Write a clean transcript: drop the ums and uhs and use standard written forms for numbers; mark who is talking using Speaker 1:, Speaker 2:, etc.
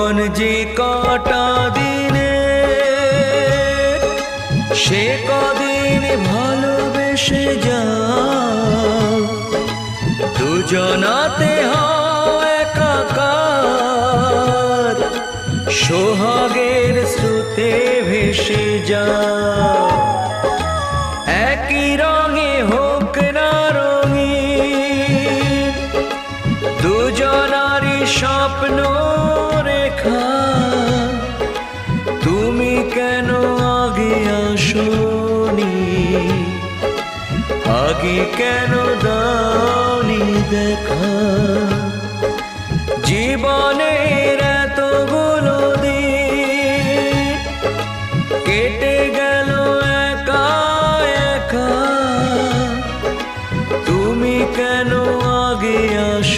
Speaker 1: জীবন যে কটা দিনে সে কদিন ভালোবেসে যাও, দুজনাতে হও একাকার, সোহাগের স্রোতে ভেসে যাও। একই রঙে হোক না রঙিন দুজনারই স্বপ্ন রেখা, তুমি কেন আগে আসোনি, আগে কেন দাওনি দেখা। জীবনের